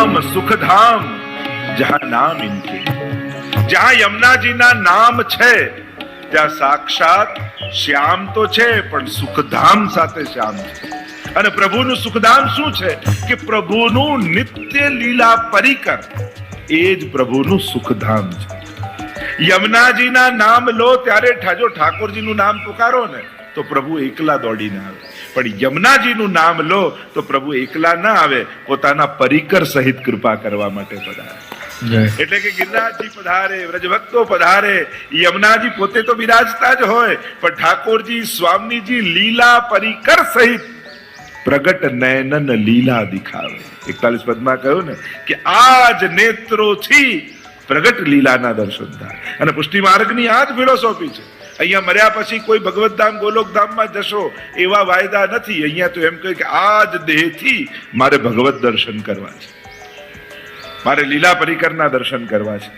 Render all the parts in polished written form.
श्याम सुखधाम जहां नाम इनके, जहां यमुनाजीना नाम છે ત્યાં સાક્ષાત શ્યામ તો છે, પણ સુખધામ સાથે શ્યામ છે. અને પ્રભુનું સુખધામ શું છે કે પ્રભુનું નિત્ય લીલા પરિકર, એ જ પ્રભુનું સુખધામ છે. યમુનાજીના નામ લો ત્યારે જો ઠાકોરજીનું નામ પુકારો ને તો પ્રભુ એકલા દોડીને આવે, પણ યમુનાજીનું નામ લો તો પ્રભુ એકલા ના આવે, પોતાના પરિકર સહિત કૃપા કરવા માટે પધારે. એટલે કે ગિરિરાજજી પધારે, વ્રજભક્તો પધારે, યમુનાજી પોતે તો બિરાજતા જ હોય, પણ ઠાકોરજી સ્વામીજી લીલા પરિકર સહિત પ્રગટ નયનન લીલા દિખાવે. 41 પદમાં કહ્યું ને કે આજ નેત્રોથી પ્રગટ લીલાના દર્શન થાય. અને પુષ્ટિ માર્ગની આ જ ફિલોસોફી છે. અહીંયા મર્યા પછી કોઈ ભગવતધામ ગોલોકધામમાં જશો એવા વાયદા નથી. અહીંયા તો એમ કહે કે આ જ દેહથી મારે ભગવત દર્શન કરવા છે, મારે લીલા પરિકરના દર્શન કરવા છે.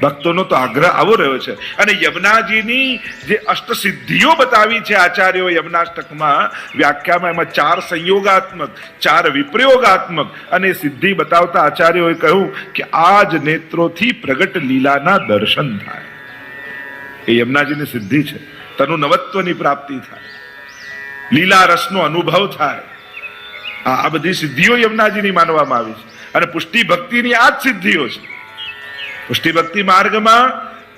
ભક્તોનો તો આગ્રહ આવો રહ્યો છે. અને યમુનાજીની જે અષ્ટસિદ્ધિઓ બતાવી છે આચાર્યો યમુનાષ્ટકમાં વ્યાખ્યામાં, એમાં 4 સંયોગાત્મક, 4 વિપ્રયોગાત્મક અને સિદ્ધિ બતાવતા આચાર્યોએ કહ્યું કે આ જ નેત્રોથી પ્રગટ લીલાના દર્શન થાય. એ યમુનાજીની સિદ્ધિ છે. તનુ નવત્વની પ્રાપ્તિ થાય, લીલા રસનો અનુભવ થાય. આ બધી સિદ્ધિઓ યમુનાજીની માનવામાં આવી છે. અને પુષ્ટિ ભક્તિની આ જ સિદ્ધિઓ છે. પુષ્ટિ ભક્તિ માર્ગમાં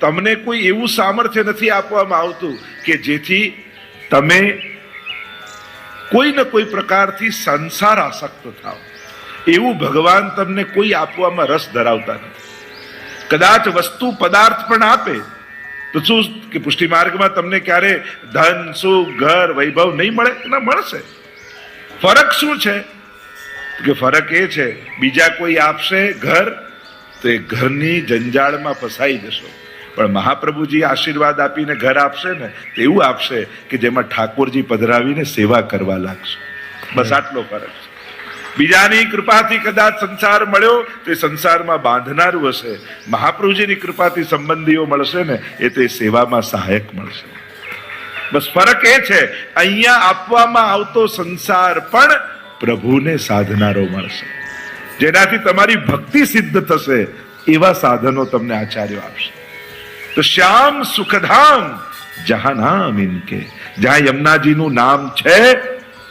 તમને કોઈ એવું સામર્થ્ય નથી આપવામાં આવતું કે જેથી તમે કોઈ ને કોઈ પ્રકારથી સંસાર આસક્ત થાવ. એવું ભગવાન તમને કોઈ આપવામાં રસ ધરાવતા નથી. કદાચ વસ્તુ પદાર્થ પણ આપે તો શું કે પુષ્ટિ માર્ગમાં તમને ક્યારે ધન, સુખ, ઘર, વૈભવ નહીં મળે? ના, મળશે. ફરક શું છે કે ફરક એ છે બીજા કોઈ આપશે ઘર તો એ ઘરની જંજાળમાં ફસાઈ જશો, પણ મહાપ્રભુજી આશીર્વાદ આપીને ઘર આપશે ને તો એવું આપશે કે જેમાં ઠાકોરજી પધરાવીને સેવા કરવા લાગશે. બસ આટલો ફરક છે. બીજાની કૃપાથી કદાચ સંસાર મળ્યો તો એ સંસારમાં બાંધનારું હશે. મહાપ્રભુજીની કૃપાથી સંબંધીઓ મળશે ને એ તો એ સેવામાં સહાયક મળશે. બસ ફરક એ છે અહીંયા આપવામાં આવતો સંસાર પણ પ્રભુને સાધનારો મળશે. જેનાથી તમારી ભક્તિ સિદ્ધ થશે એવા સાધનો તમને આચાર્યો આપશે. તો શ્યામ સુખધામ જહાં નામ ઇનકે, જ્યાં યમુનાજીનું નામ છે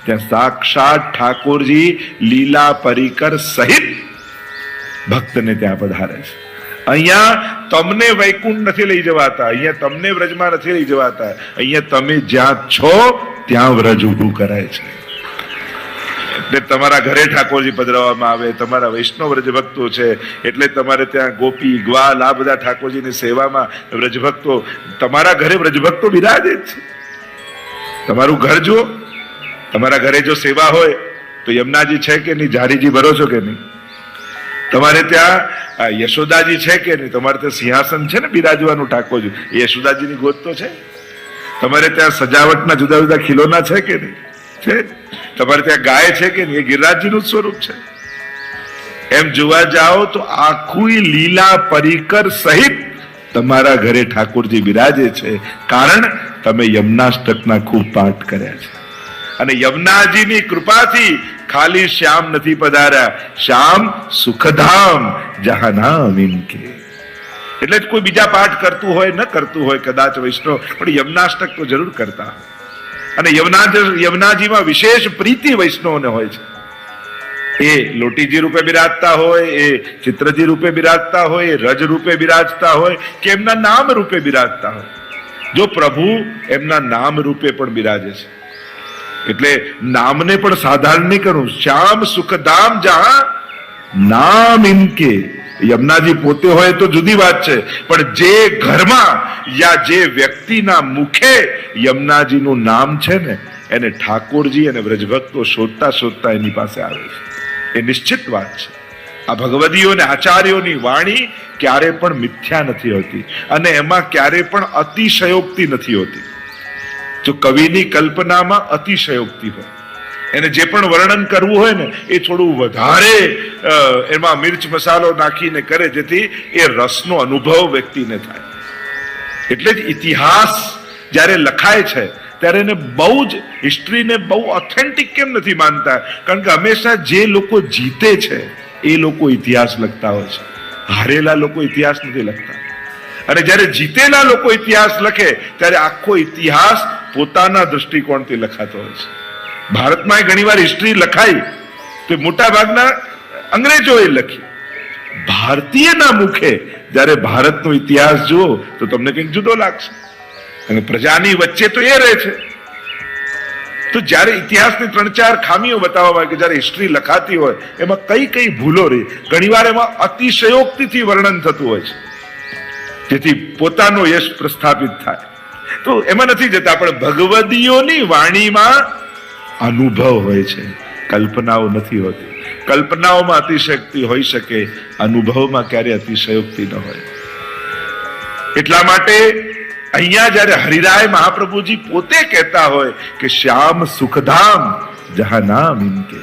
ત્યાં સાક્ષાત ઠાકોરજી લીલા પરિકર સહિત ભક્તને ત્યાં પધારે છે. અહીંયા તમને વૈકુંઠ નથી લઈ જવાતા, અહીંયા તમને વ્રજમાં નથી લઈ જવાતા, અહીંયા તમે જ્યાં છો ત્યાં વ્રજ ઊભું કરાય છે. તમારા ઘરે ઠાકોરજી પધરાવવામાં આવે, તમારા વૈષ્ણવ વ્રજભક્તો છે એટલે તમારે ત્યાં ગોપી, ગ્વાલ આ બધા ઠાકોરજીની સેવામાં વ્રજભક્તો, તમારા ઘરે વ્રજભક્તો બિરાજે છે. તમારું ઘર જુઓ, તમારા ઘરે જો સેવા હોય તો યમુનાજી છે કે નહીં? જારીજી ભરો છો કે નહીં? તમારે ત્યાં યશોદાજી છે કે નહીં? તમારે ત્યાં સિંહાસન છે ને બિરાજવાનું ઠાકોરજી, એ યશોદાજીની ગોદ તો છે. તમારે ત્યાં સજાવટના જુદા જુદા ખીલોના છે કે નહીં? છે. તમારે ત્યાં ગાય છે કે નહીં? એ ગિરિરાજજીનું સ્વરૂપ છે. એમ જોવા જાઓ તો આખું લીલા પરિકર સહિત તમારા ઘરે ઠાકોરજી બિરાજે છે, કારણ તમે યમુનાષ્ટકના ખૂબ પાઠ કર્યા છે. અને યમુનાજીની કૃપાથી ખાલી શ્યામ નથી પધાર્યા, શ્યામ સુખધામ જહાં નામ ઇનકે. એટલે જ કોઈ બીજા પાઠ કરતું હોય ન કરતું હોય કદાચ વૈષ્ણવ, પણ યમુનાષ્ટક તો જરૂર કરતા. અને યમુનાજીમાં વિશેષ પ્રીતિ વૈષ્ણવને હોય છે. એ લોટીજી રૂપે બિરાજતા હોય, એ ચિત્રજી રૂપે બિરાજતા હોય, એ રજ રૂપે બિરાજતા હોય કે એમના નામ રૂપે બિરાજતા હોય. જો પ્રભુ એમના નામ રૂપે પણ બિરાજે છે એટલે નામને પણ સાધારણ નહીં કરવું. શ્યામ સુખધામ જહાં નામ ઇનકે. યમુનાજી પોતે હોય તો જુદી વાત છે, પણ જે ઘરમાં યા જે વ્યક્તિના મુખે યમુનાજીનું નામ છે ને એને ઠાકોરજી અને વ્રજભક્તો શોધતા શોધતા એની પાસે આવે છે. એ નિશ્ચિત વાત છે. આ ભગવદીઓ અને આચાર્યોની વાણી ક્યારે પણ મિથ્યા નથી હોતી અને એમાં ક્યારે પણ અતિશયોક્તિ નથી હોતી. જો કવિની કલ્પનામાં અતિશયોક્તિ હોય, એને જે પણ વર્ણન કરવું હોય ને એ થોડું વધારે એમાં મિર્ચ મસાલો નાખીને કરે જેથી એ રસનો અનુભવ વ્યક્તિને થાય. એટલે જ ઇતિહાસ જ્યારે લખાય છે ત્યારે એને બહુ જ હિસ્ટ્રીને બહુ ઓથેન્ટિક કેમ નથી માનતા? કારણ કે હંમેશા જે લોકો જીતે છે એ લોકો ઇતિહાસ લખતા હોય છે. હારેલા લોકો ઇતિહાસ નથી લખતા. અને જ્યારે જીતેલા લોકો ઇતિહાસ લખે ત્યારે આખો ઇતિહાસ પોતાના દ્રષ્ટિકોણથી લખાતો હોય છે. ભારતમાં ઘણીવાર હિસ્ટ્રી લખાઈ તો મોટા ભાગના અંગ્રેજોએ લખી. ભારતીયના મુખે જ્યારે ભારતનો ઇતિહાસ જુઓ તો તમને કંઈક જુદો લાગશે. અને પ્રજાની વચ્ચે તો એ રહે છે. તો જ્યારે ઇતિહાસની 3-4 ખામીઓ બતાવવામાં કે જ્યારે હિસ્ટ્રી લખાતી હોય એમાં કઈ કઈ ભૂલો રહી, ઘણીવાર એમાં અતિશયોક્તિથી વર્ણન થતું હોય છે જેથી પોતાનો યશ પ્રસ્થાપિત થાય. તો એમાં નથી જતા, પણ ભગવદીઓની વાણીમાં અનુભવ હોય છે, કલ્પનાઓ નથી હોતી. કલ્પનાઓમાં અતિશયોક્તિ હોઈ શકે, અનુભવમાં ક્યારે અતિશયોક્તિ ન હોય. એટલા માટે અહીંયા જયારે હરિરાય મહાપ્રભુજી પોતે કહેતા હોય કે શ્યામ સુખધામ જહાં નામ ઇનકે,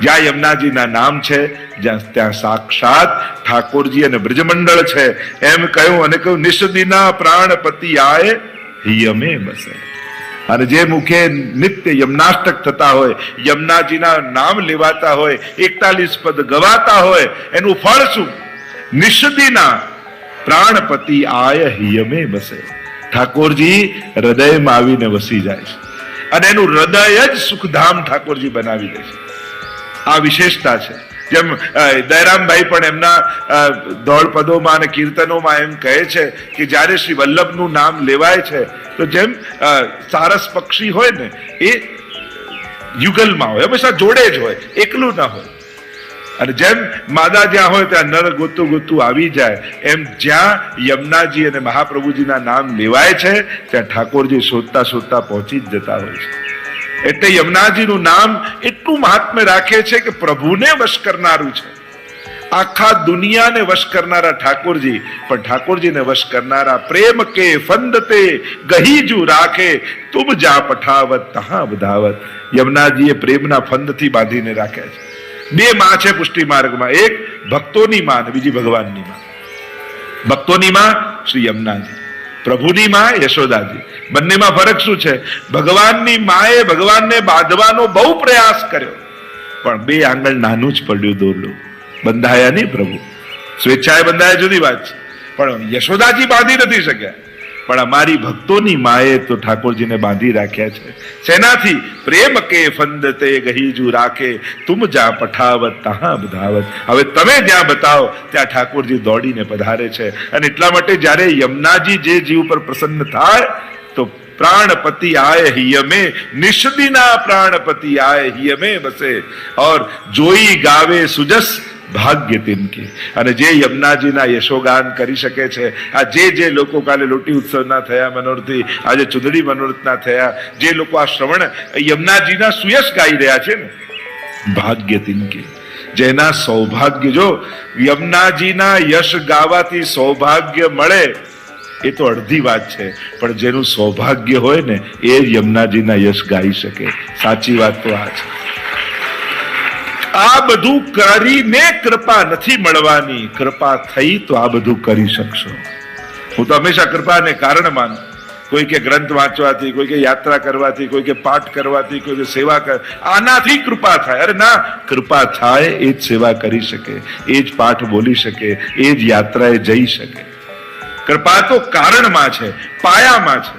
જ્યાં યમુનાજીના નામ છે ત્યાં સાક્ષાત ઠાકોરજી અને બ્રજમંડળ છે એમ કહ્યું. અને કહ્યું નિષદિના પ્રાણપતિ આય હિયમે બસે. અને જે મુખે નિત્ય યમનાષ્ટક થતા હોય, યમુનાજીના નામ લેવાતા હોય, 41 પદ ગવાતા હોય, એનું ફળ શું? નિષદિના પ્રાણપતિ આય હિયમે બસે. ઠાકોરજી હૃદયમાં આવીને વસી જાય છે અને એનું હૃદય જ સુખધામ ઠાકોરજી બનાવી દે છે. આ વિશેષતા છે. જેમ દયરામભાઈ પણ એમના દોડપદોમાં અને કીર્તનોમાં એમ કહે છે કે જ્યારે શ્રી વલ્લભનું નામ લેવાય છે તો જેમ સારસ પક્ષી હોય ને એ યુગલમાં હોય, હંમેશા જોડે જ હોય, એકલું ના હોય. અને જેમ માદા જ્યાં હોય ત્યાં નર ગોતું ગોતું આવી જાય, એમ જ્યાં યમુનાજી અને મહાપ્રભુજીના નામ લેવાય છે ત્યાં ઠાકોરજી શોધતા શોધતા પહોંચી જ જતા હોય છે. એટલે યમુનાજીનું નામ એટલું મહાત્મ્ય રાખે છે કે પ્રભુને વશ કરનારું છે. આખા દુનિયાને વશ કરનારા ઠાકોરજી, પણ ઠાકોરજીને વશ કરનારા પ્રેમ કે ફંદ તે ગહીજુ રાખે તુમ જા પઠાવત તહાં બધાવત. યમુનાજીએ પ્રેમના ફંદથી બાંધીને રાખ્યા છે. 2 માં છે પુષ્ટિ માર્ગમાં, એક ભક્તોની માં અને બીજી ભગવાનની માં. ભક્તોની માં શ્રી યમુનાજી, પ્રભુની માં યશોદાજી. બંનેમાં ફરક શું છે? ભગવાનની માએ ભગવાનને બાંધવાનો બહુ પ્રયાસ કર્યો, પણ 2 આંગળ નાનું જ પડ્યું દોરડું, બંધાયા નહીં પ્રભુ. સ્વેચ્છાએ બંધાયા જુદી વાત છે, પણ યશોદાજી બાંધી નથી શક્યા. પણ અમારી ભક્તોની માએ તો ઠાકોરજીને બાંધી રાખ્યા છે. શેનાથી? પ્રેમ કે ફંદ તે ગહીજુ રાખે તુમ જા પઠાવત તહાં બધાવત. હવે તમે જ્યાં બતાવો ત્યાં ઠાકોરજી દોડીને પધારે છે. અને એટલા માટે જ્યારે યમુનાજી જે જીવ પર પ્રસન્ન થાય તો प्राणपति आए हियमे, निषदिना प्राणपति आए हियमे बसे, और जोई गावे सुजस भाग्य तिनके. અને જે યમુનાજીના યશોગાન કરી શકે છે, આ જે લોકો કાલે લોટી ઉત્સવના થયા મનોરથી, આજે ચુંદડી મનોરથના થયા, જે લોકો આ શ્રવણ યમુનાજીના સુયશ ગાઈ રહ્યા છે ને, ભાગ્ય તિનકે, જેના સૌભાગ્ય, જો યમુનાજીના યશ ગાવાથી સૌભાગ્ય મળે એ તો અડધી વાત છે, પણ જેનું સૌભાગ્ય હોય ને એ યમુનાજીના યશ ગાઈ શકે. સાચી વાત તો આ છે. આ બધું કરીને કૃપા નથી મળવાની, કૃપા થઈ તો આ બધું કરી શકશો. હું તો હંમેશા કૃપાને કારણ માનું. કોઈ કે ગ્રંથ વાંચવાથી, કોઈ કે યાત્રા કરવાથી, કોઈ કે પાઠ કરવાથી, કોઈ કે સેવા કર, આનાથી કૃપા થાય. અરે ના, કૃપા થાય એ જ સેવા કરી શકે, એ જ પાઠ બોલી શકે, એ જ યાત્રાએ જઈ શકે. કૃપા તો કારણમાં છે, પાયામાં છે.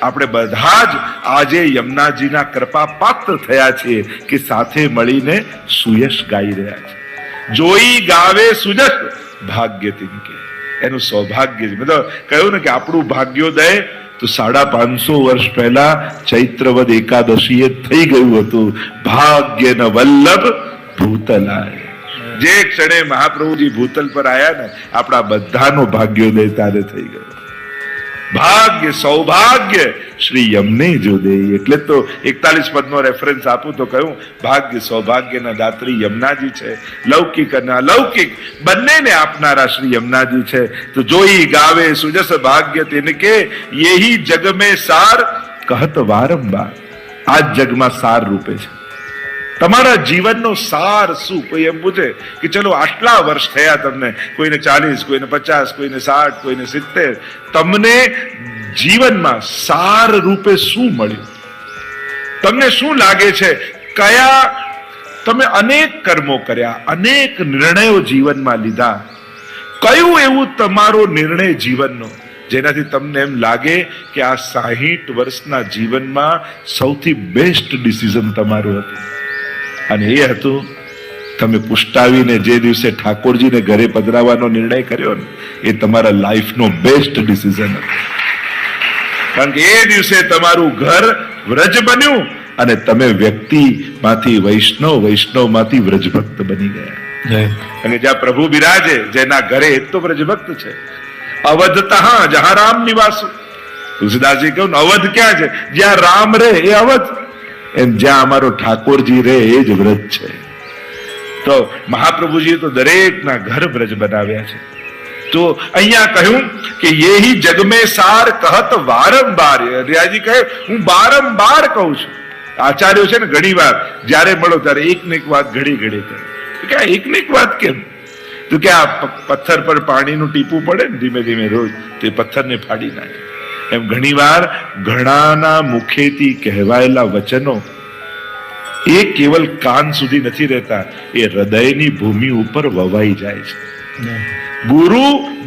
આપણે બધા જ આજે યમુનાજીના કૃપા પાત્ર થયા છીએ કે સાથે મળીને સુયશ ગાઈ રહ્યા છે. જોઈ ગાવે સુજસ ભાગ્ય તિનકે, એનું સૌભાગ્ય છે. મતલબ કહ્યું ને કે આપણું ભાગ્યોદય તો 550 વર્ષ પહેલા ચૈત્રવદ એકાદશીએ થઈ ગયું હતું. ભાગ્ય ન વલ્લભ ભૂતલાય. જે ક્ષણે મહાપ્રભુજી ભૂતલ પર આયા ને, આપણા બધાનો ભાગ્યોદય તારે થઈ ગયો. ભાગ્ય સૌભાગ્ય શ્રી યમને જો દે. એટલે તો 41 પદનો રેફરન્સ આપું તો કહ્યું ભાગ્ય સૌભાગ્યના દાત્રી યમુનાજી છે. લૌકિક અને અલૌકિક બંનેને આપનારા શ્રી યમુનાજી છે. તો જોઈ ગાવે સુજસ ભાગ્ય તિનકે, યેહી જગ મેં સાર કહત વારંવાર. આ જગમાં સાર રૂપે છે. તમારા જીવનનો સાર શું? કોઈ એમ પૂછે કે ચલો આટલા વર્ષ થયા તમને, કોઈને 40, કોઈને 50, કોઈને 60, કોઈને 70, તમને જીવનમાં સાર રૂપે શું મળ્યું? તમને શું લાગે છે? કયા તમે અનેક કર્મો કર્યા, અનેક નિર્ણયો જીવનમાં લીધા. કયું એવું તમારો નિર્ણય જીવનનો જેનાથી તમને એમ લાગે કે આ 60 વર્ષના જીવનમાં સૌથી બેસ્ટ ડિસિઝન તમારું હતું? અને એ હતું તમે પુષ્ટાવીને જે દિવસે ઠાકોરજીને ઘરે પધરાવવાનો નિર્ણય કર્યો ને, એ તમારા લાઈફનો બેસ્ટ ડિસિઝન હતો. કારણ કે એ દિવસે તમારું ઘર વ્રજ બન્યું અને તમે વ્યક્તિમાંથી વૈષ્ણવ, વૈષ્ણવમાંથી વ્રજભક્ત બની ગયા. અને જ્યાં પ્રભુ બિરાજે, જેના ઘરે એ તો વ્રજભક્ત છે. અવધતઃ જહાં રામ નિવાસુ. તુલસીદાસજી કહ્યું અવધ ક્યાં છે? જ્યાં રામ રહે એ અવધ. એમ જ્યાં અમારો ઠાકોરજી રહે એ જ વ્રજ છે. તો મહાપ્રભુજી તો દરેકના ઘર વ્રજ બનાવ્યા છે. તો અહીંયા કહ્યું કે યેહી જગ મેં સાર કહત વારંવાર. હરિયાજી કહે હું વારંવાર કહું છું. આચાર્યો છે ને ઘણી વાર જ્યારે મળો ત્યારે એક ને એક વાત ઘડી ઘડી કરે કે આ એક ને એક વાત કેમ? તો કે આ પથ્થર પર પાણીનું ટીપું પડે ને ધીમે ધીમે રોજ, તે પથ્થરને ફાડી નાખે. એમ ઘણી વાર ઘણાના મુખેથી કહેવાયેલા વચનો એ કેવલ કાન સુધી નથી રહેતા, એ હૃદયની ભૂમિ ઉપર વવાઈ જાય છે. ગુરુ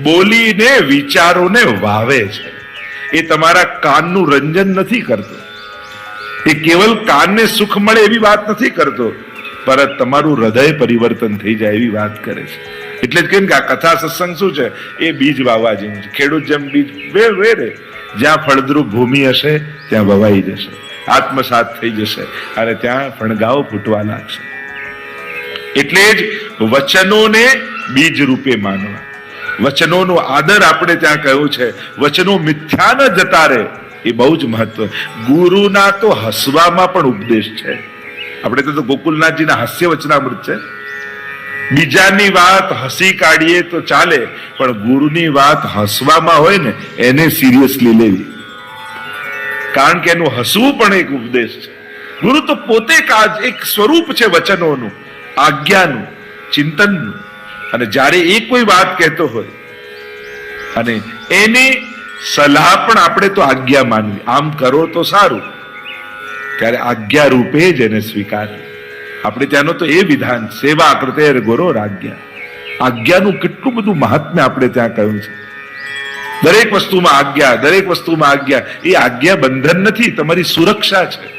બોલીને વિચારોને વાવે છે. એ તમારા કાનનું રંજન નથી કરતો, એ કેવલ કાનને સુખ મળે એવી વાત નથી કરતો, પણ તમારું હૃદય પરિવર્તન થઈ જાય એવી વાત કરે છે. એટલે જ કેમ કે આ કથા સત્સંગ શું છે? એ બીજ વાવવા જેવું છે. ખેડૂત જેમ બીજ વેરે, જ્યાં ફળદ્રુપ ભૂમિ હશે ત્યાં વવાઈ જશે, આત્મસાત થઈ જશે અને ત્યાં ફણગાઓ ફૂટવા લાગશે. એટલે જ વચનોને બીજ રૂપે માનવા, વચનોનો આદર આપણે ત્યાં કહ્યું છે. વચનો મિથ્યા ન જતા રહે, એ બહુ જ મહત્વ. ગુરુના તો હસવામાં પણ ઉપદેશ છે. આપણે તો ગોકુલનાથજીના હાસ્ય વચનામૃત છે. બીજાની વાત હસી કાઢીએ તો ચાલે, પણ ગુરુની વાત હસવામાં હોય ને એને સિરિયસલી લેવી, કારણ કે એનું હસવું પણ એક ઉપદેશ છે. ગુરુ તો પોતે એક સ્વરૂપ છે વચનોનું, આજ્ઞાનું, ચિંતનનું. અને જ્યારે એ કોઈ વાત કહેતો હોય અને એની સલાહ પણ આપણે તો આજ્ઞા માનવી, આમ કરો તો સારું, ત્યારે આજ્ઞા રૂપે જ એને સ્વીકારવી. આપણે ત્યાંનો તો એ વિધાન, સેવા કૃતે ગુરો આજ્ઞા. આજ્ઞાનું કેટલું બધું મહાત્મ્ય આપણે ત્યાં કહ્યું છે. દરેક વસ્તુમાં આજ્ઞા, દરેક વસ્તુમાં આજ્ઞા. એ આજ્ઞા બંધન નથી, તમારી સુરક્ષા છે.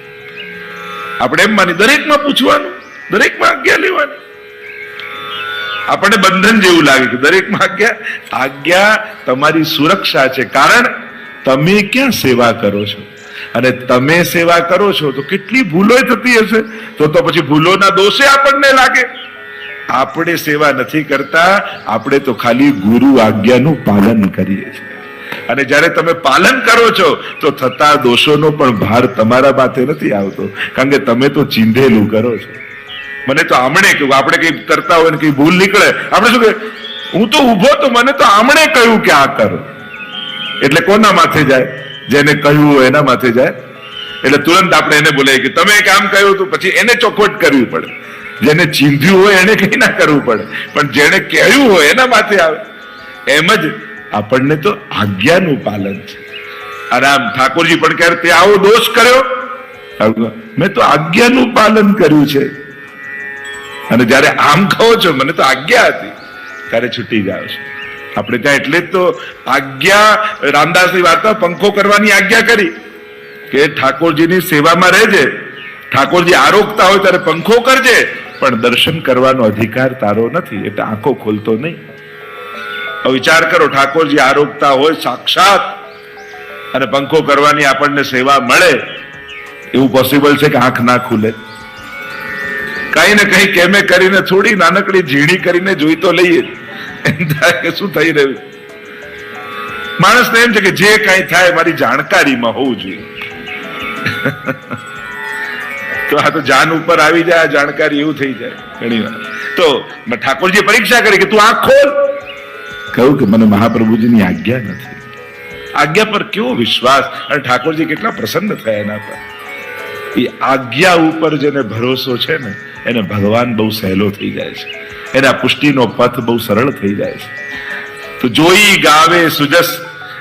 આપણે એમ માની દરેકમાં પૂછવાનું, દરેકમાં આજ્ઞા લેવાની. આપણને બંધન જેવું લાગે કે દરેકમાં આજ્ઞા. આજ્ઞા તમારી સુરક્ષા છે. કારણ તમે ક્યાં સેવા કરો છો, અને તમે સેવા કરો છો તો કેટલી ભૂલો થતી હશે, તો પછી ભૂલોના દોષે આપણને લાગે. આપણે સેવા નથી કરતા, આપણે તો ખાલી ગુરુ આજ્ઞાનું પાલન કરીએ છીએ. અને જ્યારે તમે પાલન કરો છો તો થતા દોષોનો પણ ભાર તમારા માથે નથી આવતો, કારણ કે તમે તો ચીંધેલું કરો છો. મને તો આમણે કહ્યું, આપણે કઈ કરતા હોય ને કઈ ભૂલ નીકળે, આપણે શું કહે, હું તો ઉભો તો મને તો આમણે કહ્યું કે આ કરો. એટલે કોના માથે જાય? જેને કહ્યું હોય એના માથે જાય. એટલે તુરંત આપણે એને બોલાય કે તમે કામ કહ્યું હતું, પછી એને ચોખવટ કરવી પડે. જેને ચીંધ્યું હોય એને કઈ ના કરવું પડે, પણ જેને કહ્યું હોય એના માથે આવે. એમ જ આપણને તો આજ્ઞાનું પાલન છે. આરામ ઠાકોરજી પણ કહે તે આવો દોષ કર્યો, મેં તો આજ્ઞાનું પાલન કર્યું છે. અને જયારે આમ કહો છો મને તો આજ્ઞા હતી, ત્યારે છૂટી જાવ છો. આપણે ત્યાં એટલે જ તો આજ્ઞા, રામદાસની વાર્તા પંખો કરવાની આજ્ઞા કરી કે ઠાકોરજીની સેવામાં રહેજે, ઠાકોરજી આરોગતા હોય ત્યારે પંખો કરજે, પણ દર્શન કરવાનો અધિકાર તારો નથી, એટલે આંખો ખોલતો નહીં. વિચાર કરો, ઠાકોરજી આરોગતા હોય સાક્ષાત અને પંખો કરવાની આપણને સેવા મળે, એવું પોસિબલ છે કે આંખ ના ખુલે? કઈ ને કઈ કેમે કરીને થોડી નાનકડી ઝીણી કરીને જોઈ તો લઈએ, એમ થાય કે શું થઈ રહ્યું. માણસને એમ છે કે જે કઈ થાય મારી જાણકારીમાં હોવું જોઈએ. તો આ તો જાન ઉપર આવી જાય આ જાણકારી, એવું થઈ જાય ઘણી વાર. તો ઠાકોરજી પરીક્ષા કરી કે તું આંખ ખોલ. કહ્યું કે મને મહાપ્રભુજીની આજ્ઞા નથી. આજ્ઞા પર કેવો વિશ્વાસ, અને ઠાકોરજી કેટલા પ્રસન્ન થયા એના પર. એ આજ્ઞા ઉપર જેને ભરોસો છે ને એને ભગવાન બહુ સહેલો થઈ જાય છે, એના પુષ્ટિનો પથ બહુ સરળ થઈ જાય છે. તો જોઈ ગાવે સુજસ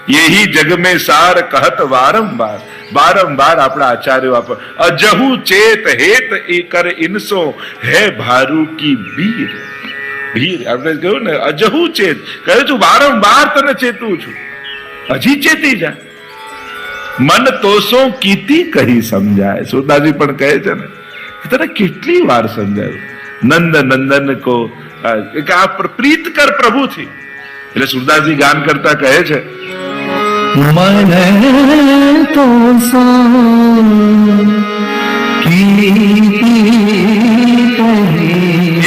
यही जग में सार कहत वारंबार वारंबार આપણા આચાર્યો આપ અજહુ ચેત હેત એ કર ઇનસો હે ભારુ કી બીર ભીર આપણે કહ્યું ને અજહુ ચેત કહ્યું છું વારંવાર તને ચેતું છું હજી ચેતી જા મન તોસો કીતી કહી સમજાય સુરદાસજી પણ કહે છે ને તને કેટલી વાર સમજાયું નંદ નંદન કો આ પ્રીત કર પ્રભુથી એટલે સુરદાસજી ગાન કરતા કહે છે मन तो सो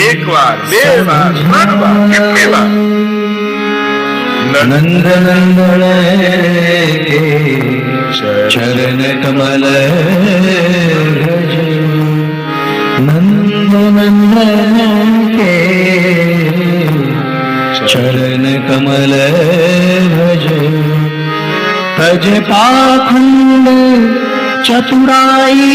एक बार बे बार त्रण बार कितने बार नंद नंदन चरण कमल भज नंद नंदन के चरण कमल भज तज पाखंड चतुराई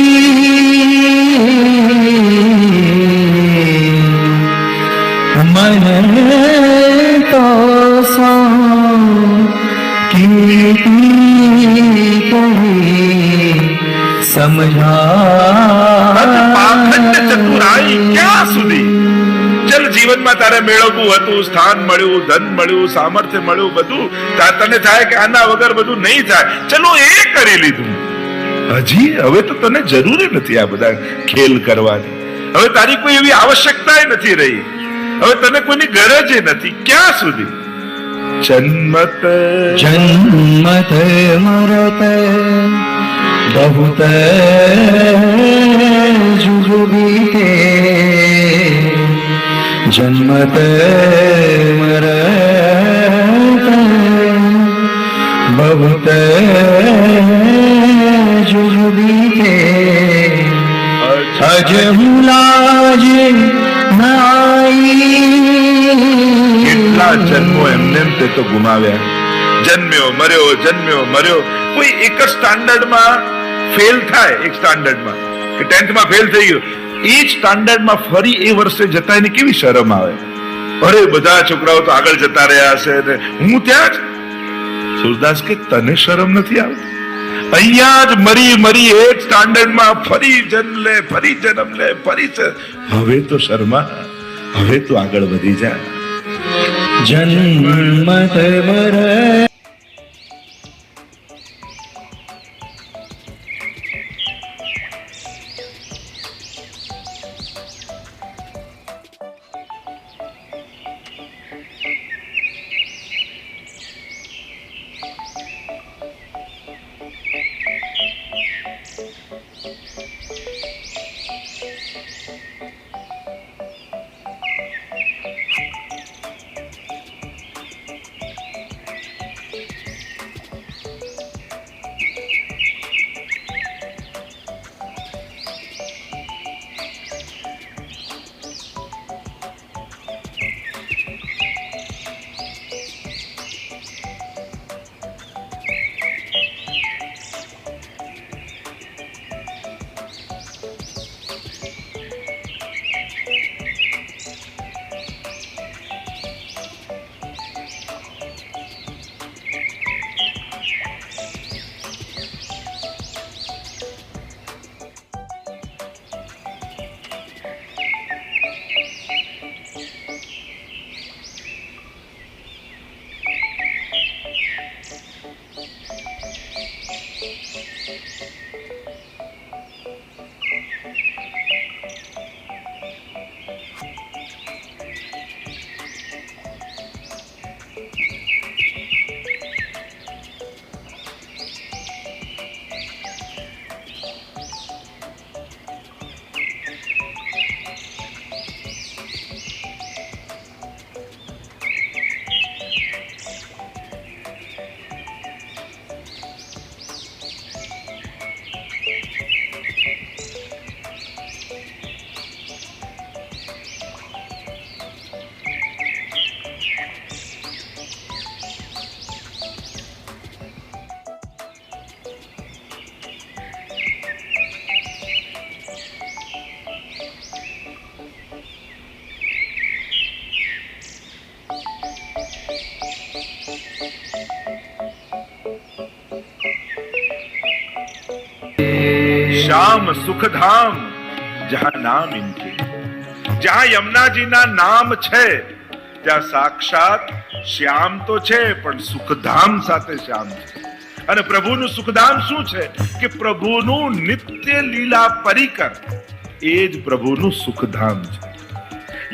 मन तो सो समझा પાખંડ ચતુરાઈ ક્યાં સુધી ચલ જીવનમાં તારે મેળવવું હતું સ્થાન મળ્યું ધન મળ્યું સામર્થ્ય મળ્યું બધું તને થાય કે આના વગર બધું નહીં થાય ચલો એ કરી લીધું હજી હવે તો તને જરૂર નથી આ બધા ખેલ કરવાની હવે તારી કોઈ એવી આવશ્યકતા નથી રહી હવે તને કોઈની ગરજ નથી ક્યાં સુધી જન્મત जन्मत मरत बहुत जुग बीते जन्मत मरत बहुत जुग बीते अजहु लाज न आई કેટલા જન્મો એમને તે તો ગુમાવ્યા જન્મ્યો મર્યો કોઈ એક જ સ્ટાન્ડર્ડમાં ફેલ થાય એક સ્ટાન્ડર્ડમાં કે 10th માં ફેલ થઈ ગયો એ જ સ્ટાન્ડર્ડમાં ફરી એ વર્ષે જતા એની કેવી શરમ આવે અરે બધા છોકરાઓ તો આગળ જતા રહ્યા હશે ને હું ત્યાં જ સુરદાસ કે તને શરમ નથી આવતી અહીંયા જ મરી એ જ સ્ટાન્ડર્ડમાં ફરી જન્મ લે ફરી હવે તો શર્મા હવે તો આગળ વધી જા जन्मत मर श्याम सुखधाम जहां नाम इनके, જ્યાં યમુનાજીના નામ છે ત્યાં સાક્ષાત શ્યામ તો છે પણ સુખધામ સાથે શ્યામ છે. અને પ્રભુનું સુખધામ શું છે કે પ્રભુનું નિત્ય લીલા પરિકર, એ જ પ્રભુનું સુખધામ છે.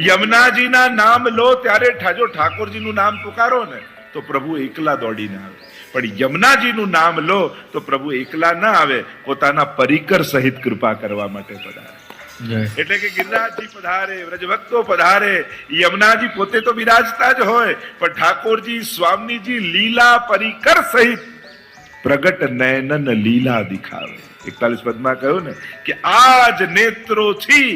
યમુનાજીના નામ લો ત્યારે જો ઠાકોરજીનું નામ પુકારો ને તો પ્રભુ એકલા દોડીને આવે, પણ યમુનાજીનું નામ લો તો પ્રભુ એકલા ના આવે, પોતાના પરિકર સહિત કૃપા કરવા માટે પધારે. એટલે કે ગિરિરાજજી પધારે, વ્રજભક્તો પધારે, યમુનાજી પોતે તો બિરાજતા જ હોય, પણ ઠાકોરજી સ્વામીજી લીલા પરિકર સહિત પ્રગટ નયનન લીલા દિખાવે. 41 પદમાં કહ્યું ને કે આજ નેત્રોથી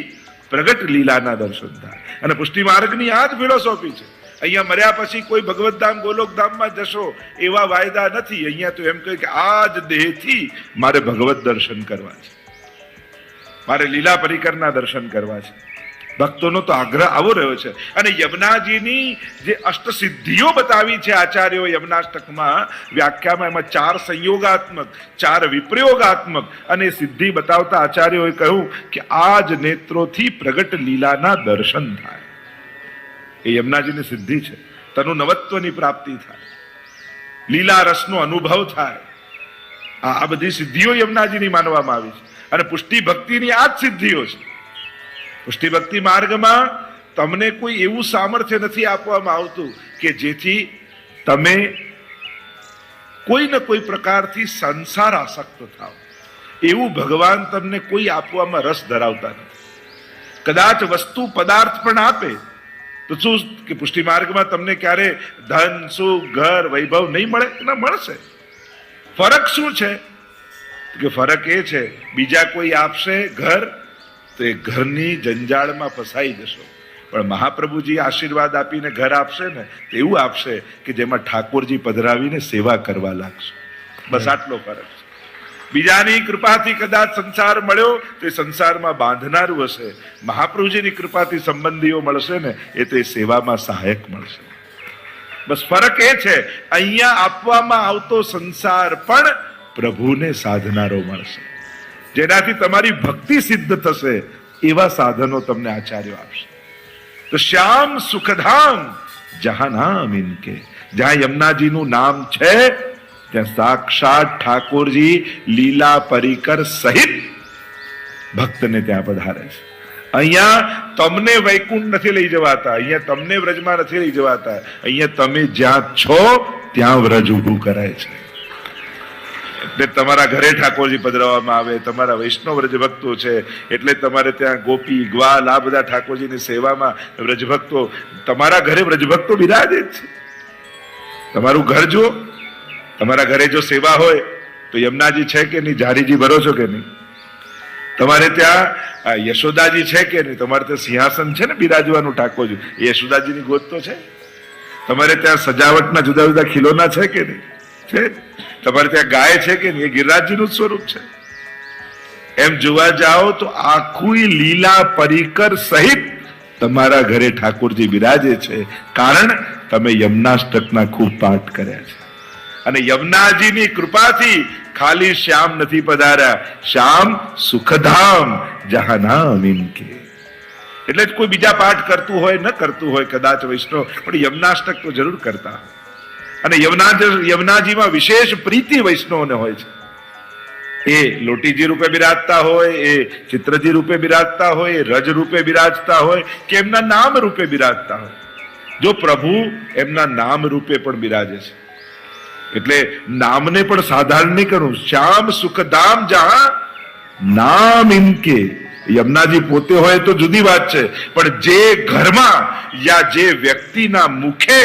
પ્રગટ લીલાના દર્શન થાય. અને પુષ્ટિ માર્ગની આ જ ફિલોસોફી છે. અહીંયા મર્યા પછી કોઈ ભગવતધામ ગોલોકધામમાં જશો એવા વાયદા નથી. અહીંયા તો એમ કહે કે આ જ દેહથી મારે ભગવત દર્શન કરવા છે, મારે લીલા પરિકરના દર્શન કરવા છે. ભક્તોનો તો આગ્રહ આવો રહ્યો છે. અને યમુનાજીની જે અષ્ટસિદ્ધિઓ બતાવી છે આચાર્યો યમુનાષ્ટકમાં વ્યાખ્યામાં, એમાં 4 સંયોગાત્મક, 4 વિપ્રયોગાત્મક અને સિદ્ધિ બતાવતા આચાર્યોએ કહ્યું કે આ જ નેત્રોથી પ્રગટ લીલાના દર્શન થાય. એ યમુનાજીની સિદ્ધિ છે. તનુ નવત્વની પ્રાપ્તિ થાય, લીલા રસનો અનુભવ થાય. આ બધી સિદ્ધિઓ યમુનાજીની માનવામાં આવી છે. અને પુષ્ટિ ભક્તિની આ જ સિદ્ધિઓ છે. પુષ્ટિ ભક્તિ માર્ગમાં તમને કોઈ એવું સામર્થ્ય નથી આપવામાં આવતું કે જેથી તમે કોઈ ને કોઈ પ્રકારથી સંસાર આસક્ત થાવ. એવું ભગવાન તમને કોઈ આપવામાં રસ ધરાવતા નથી. કદાચ વસ્તુ પદાર્થ પણ આપે તો શું કે પુષ્ટિ માર્ગમાં તમને ક્યારે ધન, સુખ, ઘર, વૈભવ નહીં મળે? ના, મળશે. ફરક શું છે કે ફરક એ છે બીજા કોઈ આપશે ઘર તો એ ઘરની જંજાળમાં ફસાઈ જશો, પણ મહાપ્રભુજી આશીર્વાદ આપીને ઘર આપશે ને તો એવું આપશે કે જેમાં ઠાકોરજી પધરાવીને સેવા કરવા લાગશે. બસ આટલો ફરક છે. બીજાની કૃપાથી કદાચ સંસાર મળ્યો તો એ સંસારમાં બાંધનારું હશે. મહાપ્રભુજીની કૃપાથી સંબંધીઓ મળશે ને એ તો એ સેવામાં સહાયક મળશે. બસ ફરક એ છે અહીંયા આપવામાં આવતો સંસાર પણ પ્રભુને સાધનારો મળશે, જેનાથી તમારી ભક્તિ સિદ્ધ થશે. એવા સાધનો તમને આચાર્યો આપશે. તો શ્યામ સુખધામ જહાં નામ ઇનકે, જ્યાં યમુનાજીનું નામ છે ત્યાં સાક્ષાત ઠાકોરજી લીલા પરિકર સહિત ભક્તને ત્યાં પધારે છે. અહીંયા તમને વૈકુંઠ નથી લઈ જવાતા, અહીંયા તમને વ્રજમાં નથી લઈ જવાતા. અહીંયા તમે જ્યાં છો ત્યાં વ્રજ ઊભું કરાય છે. એટલે તમારા ઘરે ઠાકોરજી પધરાવવામાં આવે, તમારા વૈષ્ણવ વ્રજભક્તો છે એટલે તમારે ત્યાં ગોપી, ગ્વાલ આ બધા ઠાકોરજીની સેવામાં વ્રજભક્તો, તમારા ઘરે વ્રજભક્તો બિરાજે જ છે. તમારું ઘર જો, તમારા ઘરે જો સેવા હોય તો યમુનાજી છે કે નહીં? ઝારીજી ભરો છો કે નહીં? તમારે ત્યાં યશોદાજી છે કે નહીં? તમારે ત્યાં સિંહાસન છે ને બિરાજવાનું ઠાકોરજી, એ યશોદાજીની ગોદ તો છે. તમારે ત્યાં સજાવટના જુદા જુદા ખીલોના છે કે નહીં? છે. તમારે ત્યાં ગાય છે કે નહીં? એ ગિરિરાજજીનું સ્વરૂપ છે. એમ જોવા જાઓ તો આખું લીલા પરિકર સહિત તમારા ઘરે ઠાકોરજી બિરાજે છે, કારણ તમે યમુનાષ્ટકના ખૂબ પાઠ કર્યા છે. અને યમુનાજીની કૃપાથી ખાલી શ્યામ નથી પધાર્યા, શ્યામ સુખધામ જહાં નામ ઇનકે. એટલે જ કોઈ બીજા પાઠ કરતું હોય ન કરતું હોય કદાચ વૈષ્ણવ, પણ યમુનાષ્ટક તો જરૂર કરતા હોય. અને યમુનાજીમાં વિશેષ પ્રીતિ વૈષ્ણવને હોય છે. એ લોટીજી રૂપે બિરાજતા હોય, એ ચિત્રજી રૂપે બિરાજતા હોય, એ રજ રૂપે બિરાજતા હોય કે એમના નામ રૂપે બિરાજતા હોય. જો પ્રભુ એમના નામ રૂપે પણ બિરાજે છે એટલે નામને પણ સાધારણ નહીં કરવું. શ્યામ સુખધામ જહાં નામ ઇનકે. યમુનાજી પોતે હોય તો જુદી વાત છે, પણ જે ઘરમાં યા જે વ્યક્તિના મુખે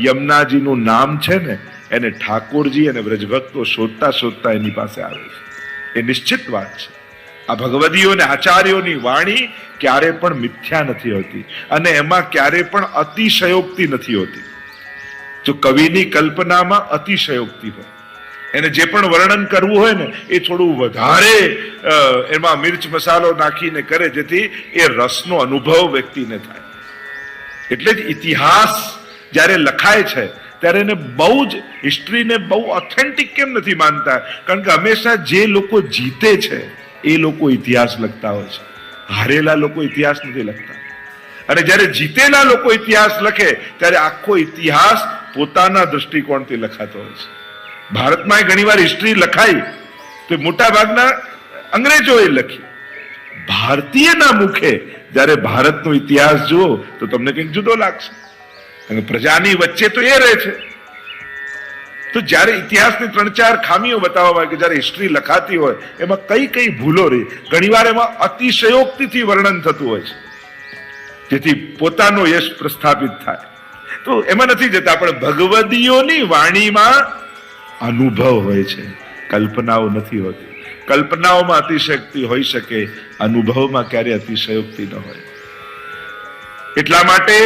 યમુનાજીનું નામ છે ને એને ઠાકોરજી અને વ્રજભક્તો શોધતા શોધતા એની પાસે આવે છે. એ નિશ્ચિત વાત છે. આ ભગવદીઓ અને આચાર્યોની વાણી ક્યારે પણ મિથ્યા નથી હોતી અને એમાં ક્યારે પણ અતિશયોક્તિ નથી હોતી. જો કવિની કલ્પનામાં અતિશયોક્તિ હોય, એને જે પણ વર્ણન કરવું હોય ને એ થોડું વધારે એમાં મિર્ચ મસાલો નાખીને કરે જેથી એ રસનો અનુભવ વ્યક્તિને થાય. એટલે જ ઇતિહાસ જ્યારે લખાય છે ત્યારે એને બહુ જ હિસ્ટ્રીને બહુ ઓથેન્ટિક કેમ નથી માનતા? કારણ કે હંમેશા જે લોકો જીતે છે એ લોકો ઇતિહાસ લખતા હોય છે. હારેલા લોકો ઇતિહાસ નથી લખતા. અને જ્યારે જીતેલા લોકો ઇતિહાસ લખે ત્યારે આખો ઇતિહાસ પોતાના દૃષ્ટિકોણથી લખાતો હોય છે. ભારતમાં ઘણીવાર હિસ્ટ્રી લખાઈ તો મોટા ભાગના અંગ્રેજોએ લખી. ભારતીયના મુખે જ્યારે ભારતનો ઇતિહાસ જુઓ તો તમને કંઈક જુદો લાગશે. અને પ્રજાની વચ્ચે તો એ રહે છે. તો જ્યારે ઇતિહાસની 3-4 ખામીઓ બતાવવામાં આવે કે જ્યારે હિસ્ટ્રી લખાતી હોય એમાં કઈ કઈ ભૂલો રહી, ઘણીવાર એમાં અતિશયોક્તિથી વર્ણન થતું હોય છે જેથી પોતાનો યશ પ્રસ્થાપિત થાય. તો એમાં નથી જતા, પણ ભગવદીઓની વાણીમાં અનુભવ હોય છે, કલ્પનાઓ નથી હોતી. કલ્પનાઓમાં અતિશયોક્તિ હોઈ શકે, અનુભવમાં ક્યારે અતિશયોક્તિ ન હોય. એટલા માટે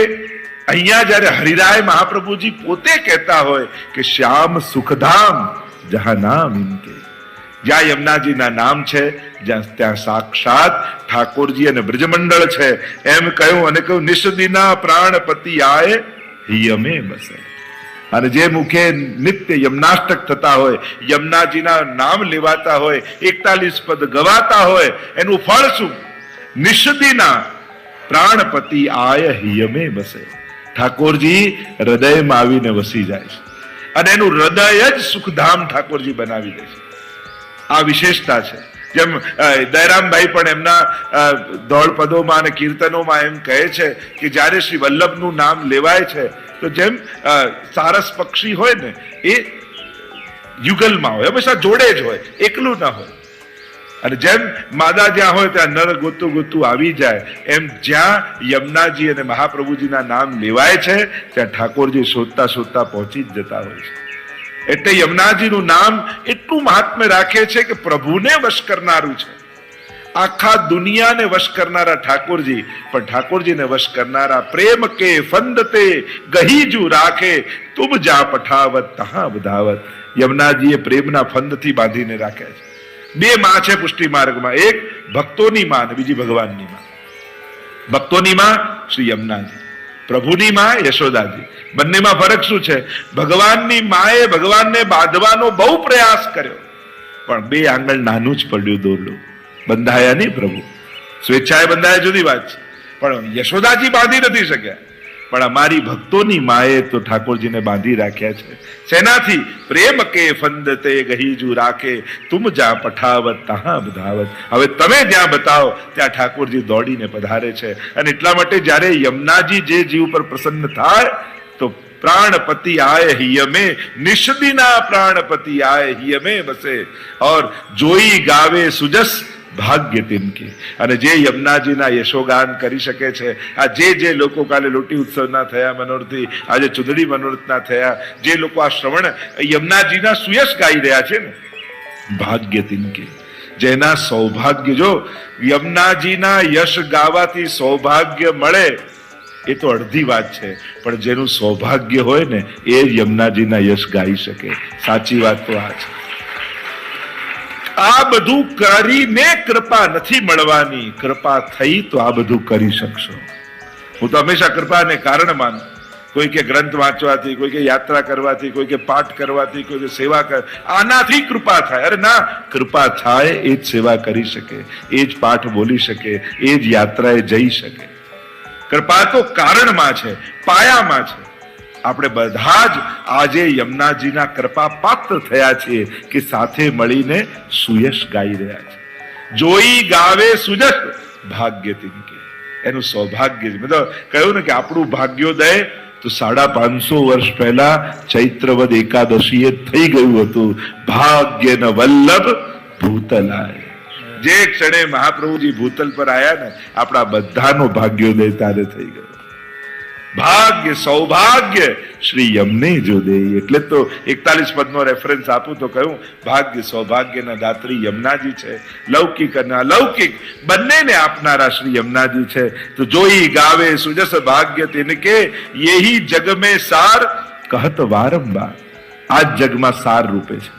અહીંયા જયારે હરિરાય મહાપ્રભુજી પોતે કહેતા હોય કે શ્યામ સુખધામ જહાં નામ ઇનકે, જ્યાં યમુનાજીના નામ છે ત્યાં સાક્ષાત ઠાકોરજી અને બ્રજમંડળ છે એમ કહ્યું. અને કહ્યું નિષદિના પ્રાણપતિ આય હિયમે બસે. અને જે મુખે નિત્ય યમનાષ્ટક થતા હોય, યમુનાજીના નામ લેવાતા હોય, 41 પદ ગવાતા હોય, એનું ફળ શું? નિષદિના પ્રાણપતિ આય હિયમે બસે. ઠાકોરજી હૃદયમાં આવીને વસી જાય છે અને એનું હૃદય જ સુખધામ ઠાકોરજી બનાવી દે છે. આ વિશેષતા છે. જેમ દયરામભાઈ પણ એમના દોડ પદોમાં અને કીર્તનોમાં એમ કહે છે કે જ્યારે શ્રી વલ્લભનું નામ લેવાય છે તો જેમ સારસ પક્ષી હોય ને એ યુગલમાં હોય, હંમેશા જોડે જ હોય, એકલું ના હોય. અને જેમ માદા જ્યાં હોય ત્યાં નર ગોતું ગોતું આવી જાય, એમ જ્યાં યમુનાજી અને મહાપ્રભુજીના નામ લેવાય છે ત્યાં ઠાકોરજી શોધતા શોધતા પહોંચી જ જતા હોય છે. એટલે યમુનાજીનું નામ એટલું મહાત્મ્ય રાખે છે કે પ્રભુને વશ કરનારું છે. આખા દુનિયાને વશ કરનારા ઠાકોરજી, પણ ઠાકોરજીને વશ કરનારા પ્રેમ કે ફંદતે ગહીજુ રાખે તુમ જા પઠાવત તહાં બધાવત. યમુનાજીએ પ્રેમના ફંદથી બાંધીને રાખ્યા છે. 2 માં છે પુષ્ટિ માર્ગમાં, એક ભક્તોની માં અને બીજી ભગવાનની માં. ભક્તોની માં શ્રી યમુનાજી, પ્રભુની માં યશોદાજી. બંનેમાં ફરક શું છે? ભગવાનની માએ ભગવાનને બાંધવાનો બહુ પ્રયાસ કર્યો, પણ 2 આંગળ નાનું જ પડ્યું દોરડું, બંધાયા નહીં પ્રભુ. સ્વેચ્છાએ બંધાયા જુદી વાત છે, પણ યશોદાજી બાંધી નથી શક્યા. પણ અમારી ભક્તોની માએ તો ઠાકોરજીને બાંધી રાખ્યા છે. શેનાથી? પ્રેમ કે ફંદતે ગહીજુ રાખે તુમ જા પઠાવત તહાં બધાવત. હવે તમે જ્યાં બતાવો ત્યાં ઠાકોરજી દોડીને પધારે છે. અને એટલા માટે જ્યારે યમુનાજી જે જીવ પર પ્રસન્ન થાય તો प्राणपति आए ही में निषदिना प्राणपति आए ही में बसे और जोई गावे सुजस भाग्य तिनके. અને જે યમુનાજીના યશોગાન કરી શકે છે, આ જે લોકો કાલે લોટી ઉત્સવના થયા મનોરથી, આજે ચુંદડી મનોરથના થયા, જે લોકો આ શ્રવણ યમુનાજીના સુયશ ગાઈ રહ્યા છે ને, ભાગ્ય તિનકે, જેના સૌભાગ્ય, જો યમુનાજીના યશ ગાવાથી સૌભાગ્ય મળે એ તો અડધી વાત છે, પણ જેનું સૌભાગ્ય હોય ને એ યમુનાજીના યશ ગાઈ શકે. સાચી વાત તો આ છે. આ બધું કરીને કૃપા નથી મળવાની, કૃપા થઈ તો આ બધું કરી શકશો. હું તો હંમેશા કૃપાને કારણ માનું. કોઈ કે ગ્રંથ વાંચવાથી, કોઈ કે યાત્રા કરવાથી, કોઈ કે પાઠ કરવાથી, કોઈ કે સેવા કર, આનાથી કૃપા થાય. અરે ના, કૃપા થાય એ જ સેવા કરી શકે, એ જ પાઠ બોલી શકે, એ જ યાત્રાએ જઈ શકે. કૃપા તો કારણમાં છે, પાયામાં છે. આપણે બધા જ આજે યમુનાજીના કૃપા પાત્ર થયા છીએ કે સાથે મળીને સુયશ ગાઈ રહ્યા છે. જોઈ ગાવે સુજસ ભાગ્ય તિનકે, એનું સૌભાગ્ય. મતલબ કહ્યું ને કે આપણું ભાગ્યોદય તો 550 વર્ષ પહેલા ચૈત્રવદ એકાદશીએ થઈ ગયું હતું. ભાગ્ય ન વલ્લભ ભૂતલાય. જે ક્ષણે મહાપ્રભુજી ભૂતલ પર આયા ને, આપણા બધાનો ભાગ્યોદય તારે થઈ ગયો. ભાગ્ય સૌભાગ્ય શ્રી યમને જો દે. એટલે તો 41 પદનો રેફરન્સ આપું તો કહ્યું ભાગ્ય સૌભાગ્યના દાત્રી યમુનાજી છે. લૌકિક અને અલૌકિક બંનેને આપનારા શ્રી યમુનાજી છે. તો જોઈ ગાવે સુજસ ભાગ્ય તિનકે, યેહી જગ મેં સાર કહત વારંવાર. આ જગમાં સાર રૂપે છે.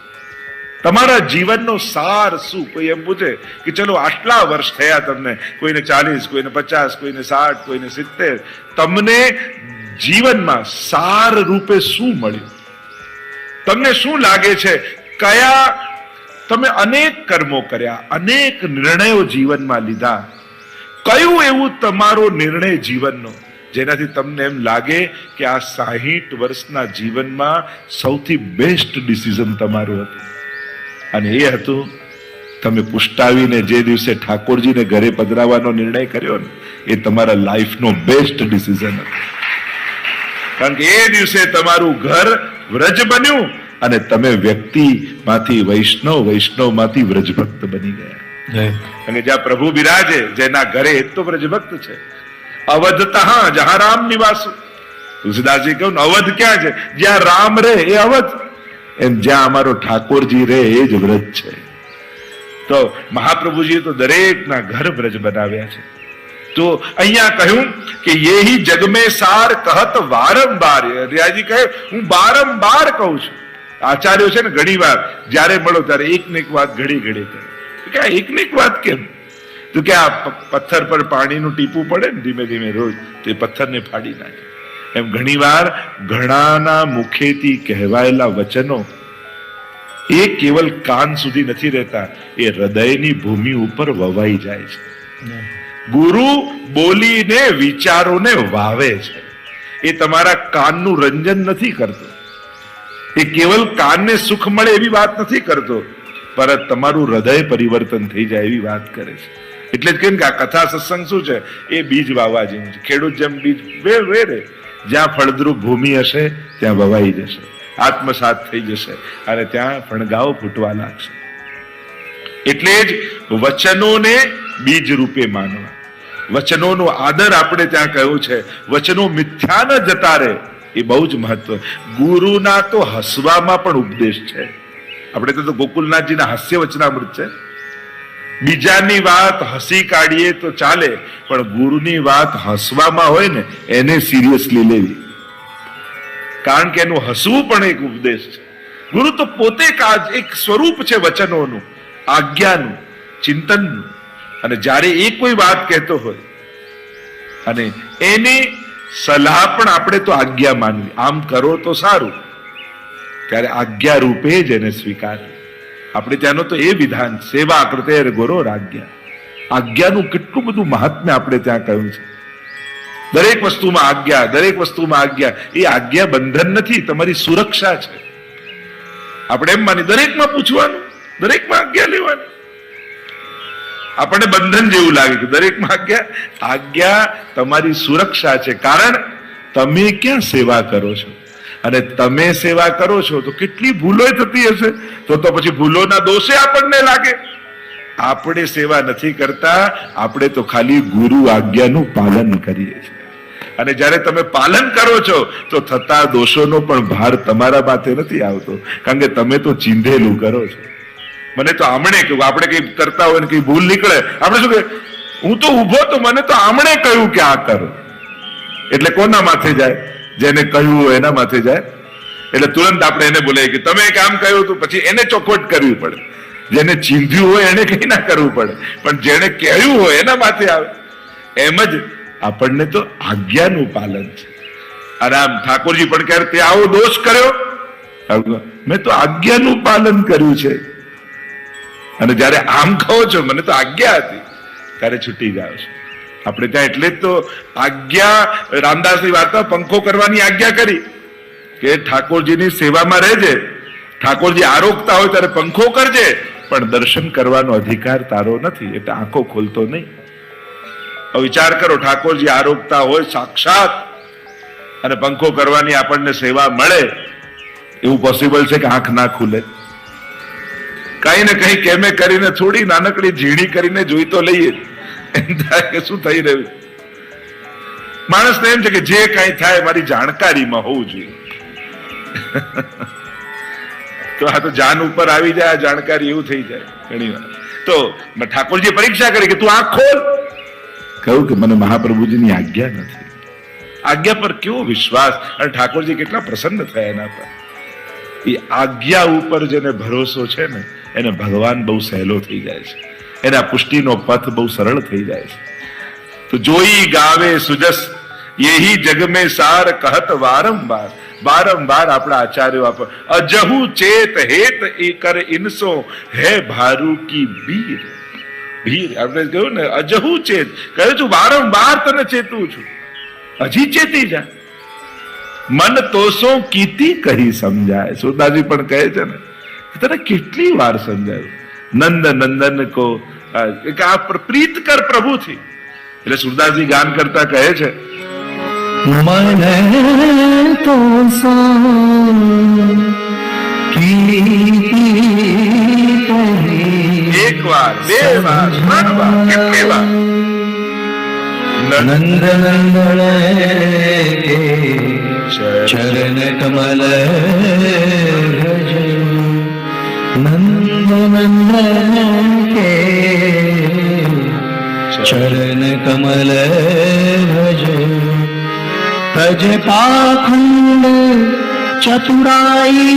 તમારા જીવનનો સાર શું? કોઈ એમ પૂછે કે ચલો આટલા વર્ષ થયા તમને, કોઈને 40, કોઈને 50, કોઈને 60, કોઈને 70, તમને જીવનમાં સાર રૂપે શું મળ્યું? તમને શું લાગે છે? કયા તમે અનેક કર્મો કર્યા, અનેક નિર્ણયો જીવનમાં લીધા. કયું એવું તમારો નિર્ણય જીવનનો જેનાથી તમને એમ લાગે કે આ 60 વર્ષના જીવનમાં સૌથી બેસ્ટ ડિસિઝન તમારું હતું? અને એ હતું તમે પુષ્ટાવીને જે દિવસે ઠાકોરજીને ઘરે પધરાવવાનો નિર્ણય કર્યો ને, એ તમારા લાઈફનો બેસ્ટ ડિસિઝન હતો. કારણ કે એ દિવસે તમારું ઘર વ્રજ બન્યું અને તમે વ્યક્તિમાંથી વૈષ્ણવ, વૈષ્ણવમાંથી વ્રજભક્ત બની ગયા. અને જ્યાં પ્રભુ બિરાજે, જેના ઘરે એ તો વ્રજભક્ત છે. અવધતઃ જહાં રામ નિવાસ. તુલસીદાસજી કહ્યું અવધ ક્યાં છે? જ્યાં રામ રહે એ અવધ. એમ જ્યાં અમારો ઠાકોરજી રહે એ જ વ્રજ છે. તો મહાપ્રભુજીએ તો દરેકના ઘર વ્રજ બનાવ્યા છે. તો અહીંયા કહ્યું કે યેહી જગ મેં સાર કહત વારંવાર. હરિયાજી કહે હું વારંવાર કહું છું. આચાર્યો છે ને ઘણી વાર જ્યારે મળો ત્યારે એક ને એક વાત ઘડી ઘડી કરે કે આ એક ને એક વાત કેમ? તો કે આ પથ્થર પર પાણીનું ટીપું પડે ને ધીમે ધીમે રોજ, તે પથ્થરને ફાડી નાખે. એમ ઘણી વાર ઘણાના મુખેથી કહેવાયેલા વચનો એ કેવલ કાન સુધી નથી રહેતા, એ હૃદયની ભૂમિ ઉપર વવાઈ જાય છે. ગુરુ બોલીને વિચારોને વાવે છે. એ તમારા કાનનું રંજન નથી કરતો, એ કેવલ કાનને સુખ મળે એવી વાત નથી કરતો, પણ તમારું હૃદય પરિવર્તન થઈ જાય એવી વાત કરે છે. એટલે જ કેમ કે આ કથા સત્સંગ શું છે? એ બીજ વાવવા જેવું છે. ખેડૂત જેમ બીજ વેરે, જ્યાં ફળદ્રુપ ભૂમિ હશે ત્યાં વવાઈ જશે, આત્મસાત થઈ જશે અને ત્યાં ફણગાઓ ફૂટવા લાગશે. એટલે જ વચનોને બીજ રૂપે માનવા, વચનોનો આદર આપણે ત્યાં કહ્યું છે. વચનો મિથ્યા ન જતા રહે, એ બહુ જ મહત્વ. ગુરુના તો હસવામાં પણ ઉપદેશ છે. આપણે તો ગોકુલનાથજીના હાસ્ય વચનામૃત છે. બીજાની વાત હસી કાઢીએ તો ચાલે, પણ ગુરુની વાત હસવામાં હોય ને એને સિરિયસલી લેવી, કારણ કે એનું હસવું પણ એક ઉપદેશ છે. ગુરુ તો પોતે એક સ્વરૂપ છે વચનોનું, આજ્ઞાનું, ચિંતનનું. અને જ્યારે એ કોઈ વાત કહેતો હોય અને એની સલાહ પણ આપણે તો આજ્ઞા માનવી, આમ કરો તો સારું, ત્યારે આજ્ઞા રૂપે જ એને સ્વીકારવી. આપણે ત્યાંનો તો એ વિધાન, સેવા કૃતે ગુરો આજ્ઞા. આજ્ઞાનું કેટલું બધું મહાત્મ્ય આપણે ત્યાં કહ્યું છે. દરેક વસ્તુમાં આજ્ઞા, દરેક વસ્તુમાં આજ્ઞા. એ આજ્ઞા બંધન નથી, તમારી સુરક્ષા છે. આપણે એમ માની દરેકમાં પૂછવાનું, દરેકમાં આજ્ઞા લેવાની. આપણને બંધન જેવું લાગે કે દરેકમાં આજ્ઞા. આજ્ઞા તમારી સુરક્ષા છે. કારણ તમે ક્યાં સેવા કરો છો, અને તમે સેવા કરો છો તો કેટલી ભૂલો થતી હશે, તો પછી ભૂલોના દોષે આપણને લાગે. આપણે સેવા નથી કરતા, આપણે તો ખાલી ગુરુ આજ્ઞાનું પાલન કરીએ છીએ. અને જ્યારે તમે પાલન કરો છો તો થતા દોષોનો પણ ભાર તમારા માથે નથી આવતો, કારણ કે તમે તો ચીંધેલું કરો છો. મને તો આમણે કહ્યું, આપણે કઈ કરતા હોય ને કઈ ભૂલ નીકળે, આપણે શું કહે, હું તો ઉભો તો મને તો આમણે કહ્યું કે આ કરો. એટલે કોના માથે જાય? જેને કહ્યું હોય એના માથે જાય. એટલે તુરંત આપણે એને બોલાય કે તમે કામ કહ્યું હતું, પછી એને ચોખવટ કરવી પડે. જેને ચીંધ્યું હોય એને કઈ ના કરવું પડે, પણ જેને કહ્યું હોય એના માથે આવે. એમ જ આપણને તો આજ્ઞાનું પાલન છે. અને આમ ઠાકોરજી પણ કહે તે આવો દોષ કર્યો, મેં તો આજ્ઞાનું પાલન કર્યું છે. અને જયારે આમ કહો છો મને તો આજ્ઞા હતી, ત્યારે છૂટી જાઓ છો. આપણે ત્યાં એટલે જ તો આજ્ઞા, રામદાસની વાર્તા પંખો કરવાની આજ્ઞા કરી કે ઠાકોરજીની સેવામાં રહેજે, ઠાકોરજી આરોગતા હોય ત્યારે પંખો કરજે, પણ દર્શન કરવાનો અધિકાર તારો નથી, એટલે આંખો ખોલતો નહીં. વિચાર કરો, ઠાકોરજી આરોગતા હોય સાક્ષાત અને પંખો કરવાની આપણને સેવા મળે, એવું પોસિબલ છે કે આંખ ના ખુલે? કઈ ને કઈ કેમે કરીને થોડી નાનકડી ઝીણી કરીને જોઈ તો લઈએ, એમ થાય કે શું થઈ રહ્યું. માણસને એમ છે કે જે કઈ થાય મારી જાણકારીમાં હોવું જોઈએ. તો આ તો જાન ઉપર આવી જાય જાણકારી, એવું થઈ જાય ઘણી વાર. તો ઠાકોરજી પરીક્ષા કરી કે તું આંખ ખોલ. કહ્યું કે મને મહાપ્રભુજીની આજ્ઞા નથી. આજ્ઞા પર કેવો વિશ્વાસ, અને ઠાકોરજી કેટલા પ્રસન્ન થયા એના પર. એ આજ્ઞા ઉપર જેને ભરોસો છે ને, એને ભગવાન બહુ સહેલો થઈ જાય છે, એના પુષ્ટિનો પથ બહુ સરળ થઈ જાય છે. તો જોઈ ગાવે સુજસ યેહી જગ મેં સાર કહત વારંવાર. વારંવાર આપણા આચાર્યો વાપર અજહુ ચેત હેત એ કર ઇનસો હે ભારુ કી બીર. ભીર આપણે કહ્યું ને અજહુ ચેત, કહ્યું છું વારંવાર તને ચેતવું છું, હજી ચેતી જા. મન તોસો કીતી કહી સમજાય. સુરદાસજી પણ કહે છે ને તને કેટલી વાર સમજાયું. નંદ નંદન કો આ પ્રીત કર પ્રભુથી. એટલે સુરદાસજી ગાન કરતા કહે છે મને તો એક વાર, બે વાર, ત્રણ વાર, કેટલી વાર. નંદ નંદન કે ચરણ કમલ ભજ. નંદ નંદન કે ચરણ કમલ ભજ. ભજ પાખંડ ચતુરાઈ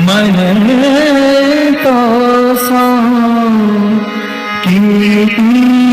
મને તો કીર્તિ